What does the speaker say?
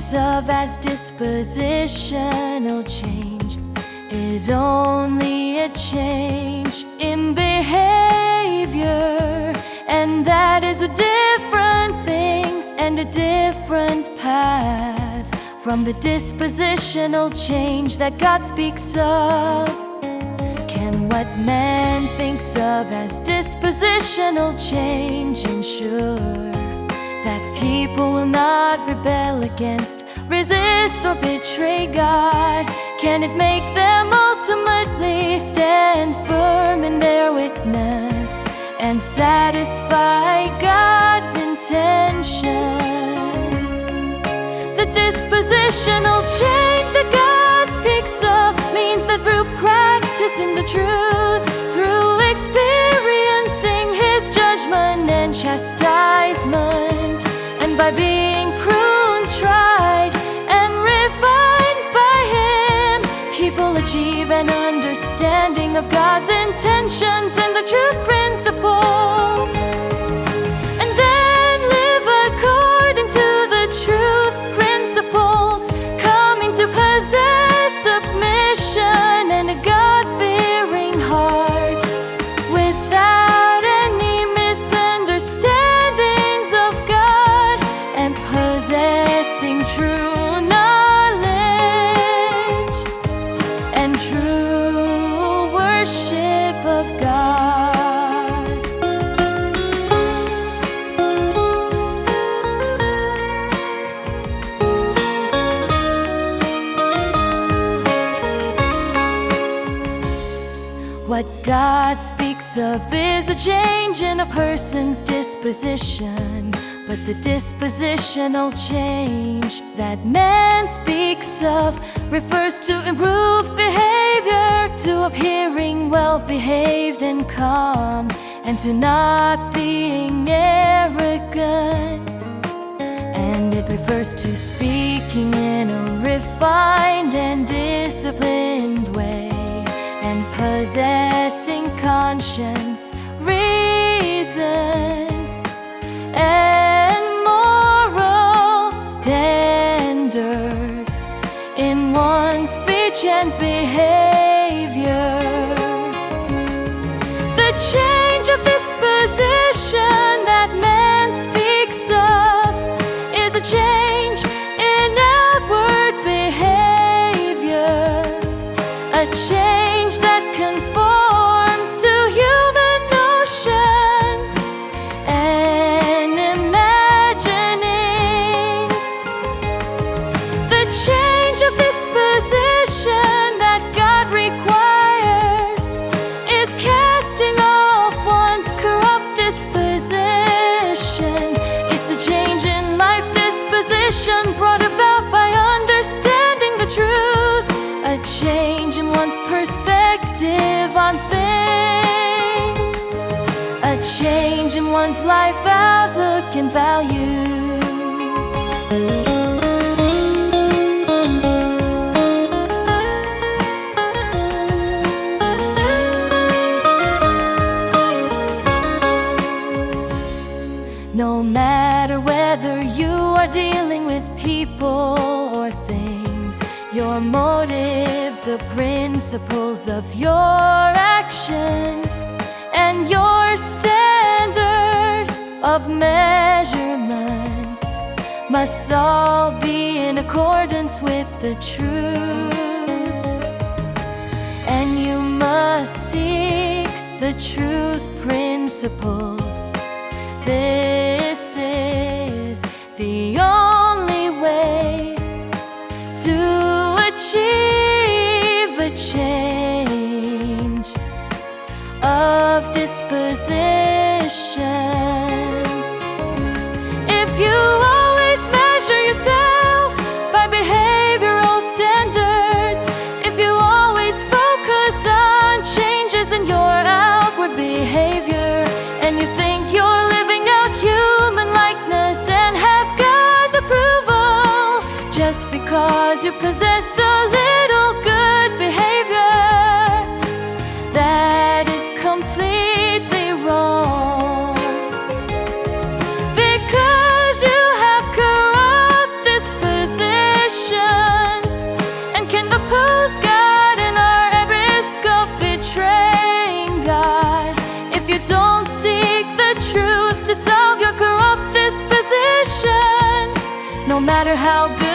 speaks of as dispositional change is only a change in behavior, and that is a different thing and a different path from the dispositional change that God speaks of. Can what man thinks of as dispositional change ensure that people will not rebel against, resist, or betray God? Can it make them ultimately stand firm in their witness and satisfy God's intentions? The dispositional change that God speaks of means that through practicing the truth, through experiencing His judgment and chastisement, and by being pruned, tried, and refined by Him, people achieve an understanding of God's intentions and the truth principles, and then live according to the truth principles, coming to possess submission and a God-fearing heart, without any misunderstandings of God, and possessing true knowledge and true worship of God. What God speaks of is a change in a person's disposition, but the dispositional change that man speaks of refers to improved behavior, to appearing well-behaved and calm, and to not being arrogant. And it refers to speaking in a refined and disciplined way, and possessing conscience, reason, and moral standards in one's speech and behavior. The change of disposition that man speaks of is a change in outward behavior, a change that conforms to human notions and imaginings. The change of disposition that God requires is casting off one's corrupt disposition. It's a change in life disposition brought about by understanding the truth, a change in one's perspective on things, a change in one's life outlook and values. No matter whether you are dealing with people or things, your motives, the principles of your actions, and your standard of measurement must all be in accordance with the truth. And you must seek the truth principles. This is the only way to achieve a change of disposition. If you always measure yourself by behavioral standards, if you always focus on changes in your outward behavior, and you think you're living out human likeness and have God's approval just because you possess a little good behavior, that is completely wrong. Because you have corrupt disposition, matter how good